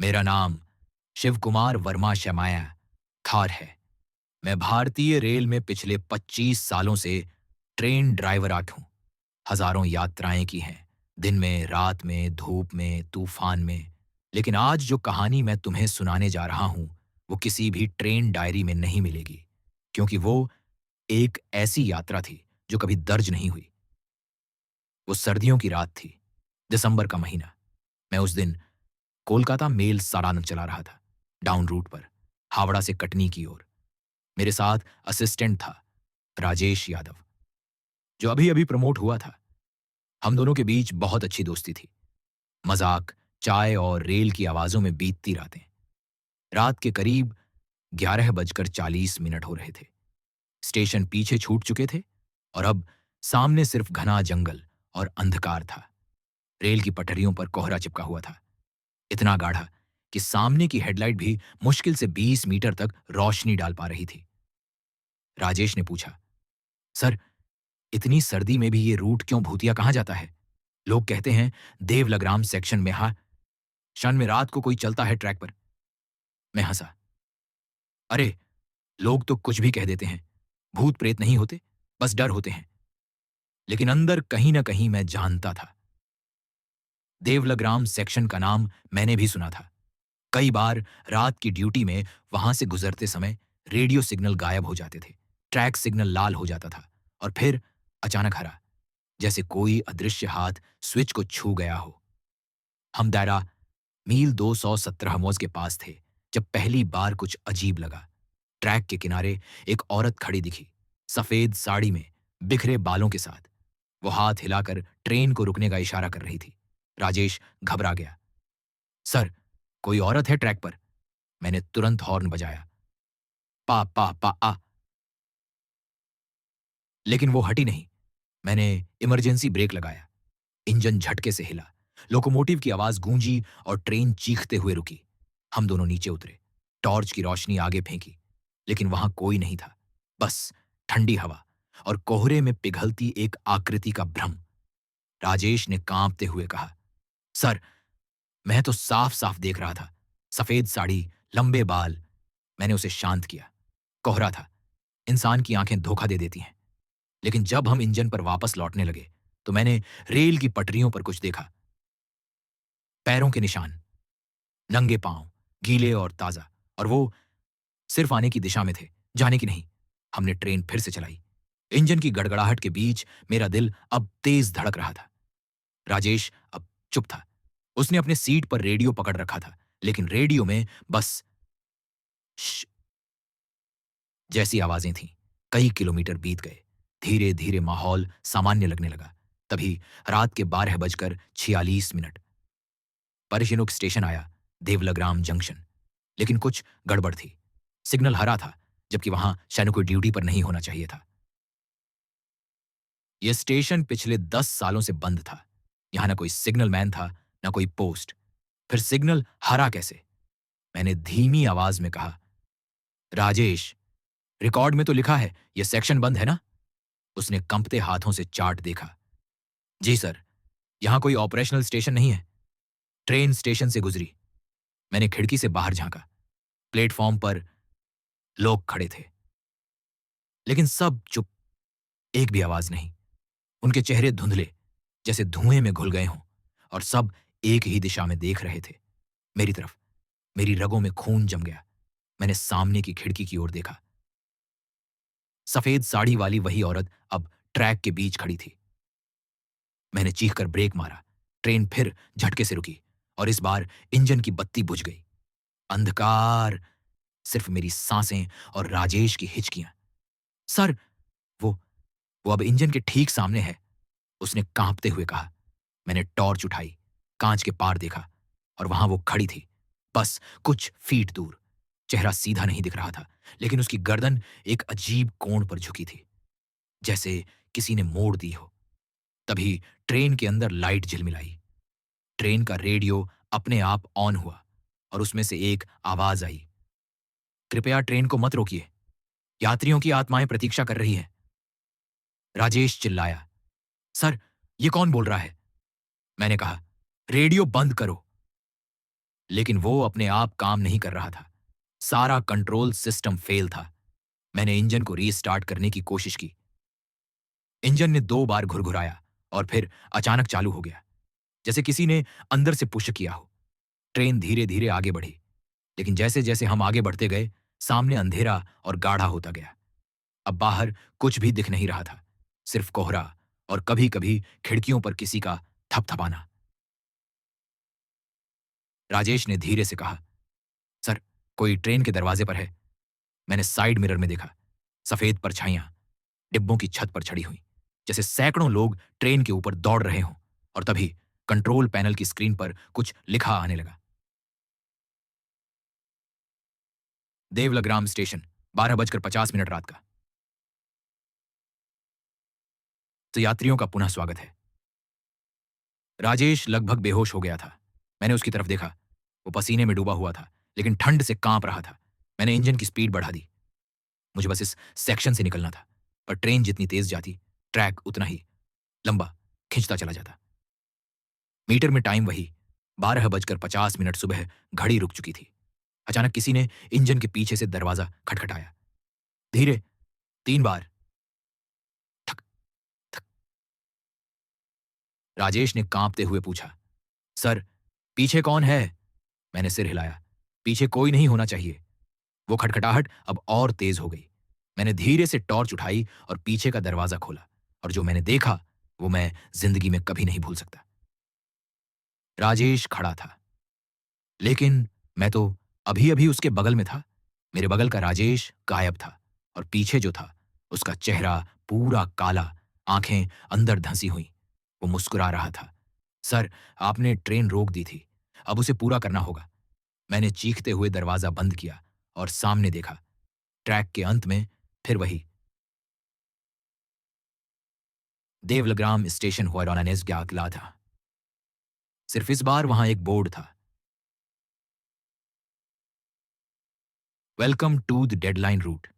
मेरा नाम शिव कुमार वर्मा शमाया खार है। मैं भारतीय रेल में पिछले 25 सालों से ट्रेन ड्राइवर हूँ। हजारों यात्राएं की हैं, दिन में, रात में, धूप में, तूफान में। लेकिन आज जो कहानी मैं तुम्हें सुनाने जा रहा हूं, वो किसी भी ट्रेन डायरी में नहीं मिलेगी, क्योंकि वो एक ऐसी यात्रा थी जो कभी दर्ज नहीं हुई। वो सर्दियों की रात थी, दिसंबर का महीना। मैं उस दिन कोलकाता मेल सारान चला रहा था, डाउन रूट पर, हावड़ा से कटनी की ओर। मेरे साथ असिस्टेंट था, राजेश यादव, जो अभी अभी प्रमोट हुआ था। हम दोनों के बीच बहुत अच्छी दोस्ती थी। मजाक, चाय और रेल की आवाजों में बीतती रातें। रात के करीब 11:40 हो रहे थे। स्टेशन पीछे छूट चुके थे और अब सामने सिर्फ घना जंगल और अंधकार था। रेल की पटरियों पर कोहरा चिपका हुआ था, इतना गाढ़ा कि सामने की हेडलाइट भी मुश्किल से 20 मीटर तक रोशनी डाल पा रही थी। राजेश ने पूछा, सर, इतनी सर्दी में भी ये रूट क्यों भूतिया कहाँ जाता है? लोग कहते हैं देवलग्राम सेक्शन में शन में रात को कोई चलता है ट्रैक पर। मैं हंसा। अरे, लोग तो कुछ भी कह देते हैं। भूत प्रेत नहीं होते, बस डर होते हैं। लेकिन अंदर कहीं ना कहीं मैं जानता था। देवलग्राम सेक्शन का नाम मैंने भी सुना था। कई बार रात की ड्यूटी में वहां से गुजरते समय रेडियो सिग्नल गायब हो जाते थे। ट्रैक सिग्नल लाल हो जाता था और फिर अचानक हरा, जैसे कोई अदृश्य हाथ स्विच को छू गया हो। हम दायरा मील 217 मौज के पास थे जब पहली बार कुछ अजीब लगा। ट्रैक के किनारे एक औरत खड़ी दिखी, सफेद साड़ी में, बिखरे बालों के साथ। वो हाथ हिलाकर ट्रेन को रुकने का इशारा कर रही थी। राजेश घबरा गया। सर, कोई औरत है ट्रैक पर? मैंने तुरंत हॉर्न बजाया। पा पा पा आ। लेकिन वो हटी नहीं। मैंने इमरजेंसी ब्रेक लगाया। इंजन झटके से हिला, लोकोमोटिव की आवाज गूंजी और ट्रेन चीखते हुए रुकी। हम दोनों नीचे उतरे, टॉर्च की रोशनी आगे फेंकी, लेकिन वहां कोई नहीं था। बस ठंडी हवा और कोहरे में पिघलती एक आकृति का भ्रम। राजेश ने कांपते हुए कहा, सर, मैं तो साफ साफ देख रहा था, सफेद साड़ी, लंबे बाल। मैंने उसे शांत किया। कोहरा था, इंसान की आंखें धोखा दे देती हैं। लेकिन जब हम इंजन पर वापस लौटने लगे तो मैंने रेल की पटरियों पर कुछ देखा। पैरों के निशान, नंगे पांव, गीले और ताजा। और वो सिर्फ आने की दिशा में थे, जाने की नहीं। हमने ट्रेन फिर से चलाई। इंजन की गड़गड़ाहट के बीच मेरा दिल अब तेज धड़क रहा था। राजेश अब चुप था। उसने अपने सीट पर रेडियो पकड़ रखा था, लेकिन रेडियो में बस श जैसी आवाजें थीं। कई किलोमीटर बीत गए। धीरे धीरे माहौल सामान्य लगने लगा। तभी रात के 12:46 परिशिनुक स्टेशन आया, देवलग्राम जंक्शन। लेकिन कुछ गड़बड़ थी। सिग्नल हरा था, जबकि वहां सैनिक को ड्यूटी पर नहीं होना चाहिए था। यह स्टेशन पिछले 10 सालों से बंद था। यहां ना कोई सिग्नल मैन था, ना कोई पोस्ट। फिर सिग्नल हरा कैसे? मैंने धीमी आवाज में कहा, राजेश, रिकॉर्ड में तो लिखा है यह सेक्शन बंद है ना? उसने कंपते हाथों से चार्ट देखा। जी सर, यहां कोई ऑपरेशनल स्टेशन नहीं है। ट्रेन स्टेशन से गुजरी। मैंने खिड़की से बाहर झांका। प्लेटफॉर्म पर लोग खड़े थे, लेकिन सब चुप। एक भी आवाज नहीं। उनके चेहरे धुंधले, जैसे धुएं में घुल गए हों, और सब एक ही दिशा में देख रहे थे, मेरी तरफ। मेरी रगों में खून जम गया। मैंने सामने की खिड़की की ओर देखा। सफेद साड़ी वाली वही औरत अब ट्रैक के बीच खड़ी थी। मैंने चीखकर ब्रेक मारा। ट्रेन फिर झटके से रुकी और इस बार इंजन की बत्ती बुझ गई। अंधकार, सिर्फ मेरी सांसें और राजेश की हिचकियां। सर, वो वो अब इंजन के ठीक सामने है, उसने कांपते हुए कहा। मैंने टॉर्च उठाई, कांच के पार देखा, और वहां वो खड़ी थी, बस कुछ फीट दूर। चेहरा सीधा नहीं दिख रहा था, लेकिन उसकी गर्दन एक अजीब कोण पर झुकी थी, जैसे किसी ने मोड़ दी हो। तभी ट्रेन के अंदर लाइट झिलमिलाई। ट्रेन का रेडियो अपने आप ऑन हुआ और उसमें से एक आवाज आई, कृपया ट्रेन को मत रोकिए, यात्रियों की आत्माएं प्रतीक्षा कर रही हैं। राजेश चिल्लाया, सर, ये कौन बोल रहा है? मैंने कहा, रेडियो बंद करो। लेकिन वो अपने आप काम नहीं कर रहा था। सारा कंट्रोल सिस्टम फेल था। मैंने इंजन को रीस्टार्ट करने की कोशिश की। इंजन ने 2 बार घुरघुराया और फिर अचानक चालू हो गया, जैसे किसी ने अंदर से पुश किया हो। ट्रेन धीरे-धीरे आगे बढ़ी, लेकिन जैसे-जैसे हम आगे बढ़ते गए, सामने अंधेरा और गाढ़ा होता गया। अब बाहर कुछ भी दिख नहीं रहा था, सिर्फ कोहरा और कभी-कभी खिड़कियों पर किसी का थपथपाना। राजेश ने धीरे से कहा, "सर, कोई ट्रेन के दरवाजे पर है।" मैंने साइड मिरर में देखा। सफेद परछाइयां डिब्बों की छत पर चढ़ी हुई, जैसे सैकड़ों लोग ट्रेन के ऊपर दौड़ रहे हों। और तभी कंट्रोल पैनल की स्क्रीन पर कुछ लिखा आने लगा। देवलग्राम स्टेशन, 12:50 रात का। तो यात्रियों का पुनः स्वागत है। राजेश लगभग बेहोश हो गया था। मैंने उसकी तरफ देखा। वो पसीने में डूबा हुआ था, लेकिन ठंड से कांप रहा था। मैंने इंजन की स्पीड बढ़ा दी। मुझे बस इस सेक्शन से निकलना था, पर ट्रेन जितनी तेज जाती, ट्रैक उतना ही लंबा खिंचता चला जाता। मीटर में टाइम वही 12:50 सुबह। घड़ी रुक चुकी थी। अचानक किसी ने इंजन के पीछे से दरवाजा खटखटाया। धीरे, 3 बार। ठक, ठक। राजेश ने कांपते हुए पूछा, सर, पीछे कौन है? मैंने सिर हिलाया। पीछे कोई नहीं होना चाहिए। वो खटखटाहट अब और तेज हो गई। मैंने धीरे से टॉर्च उठाई और पीछे का दरवाजा खोला, और जो मैंने देखा वो मैं जिंदगी में कभी नहीं भूल सकता। राजेश खड़ा था, लेकिन मैं तो अभी-अभी उसके बगल में था। मेरे बगल का राजेश गायब था, और पीछे जो था, उसका चेहरा पूरा काला, आंखें अंदर धंसी हुई। वो मुस्कुरा रहा था। सर, आपने ट्रेन रोक दी थी। अब उसे पूरा करना होगा। मैंने चीखते हुए दरवाजा बंद किया और सामने देखा। ट्रैक के अंत में फिर वही देवलग्राम स्टेशन हुआरॉनानेस ग्याकला था। सिर्फ इस बार वहां एक बोर्ड था, welcome to the deadline root.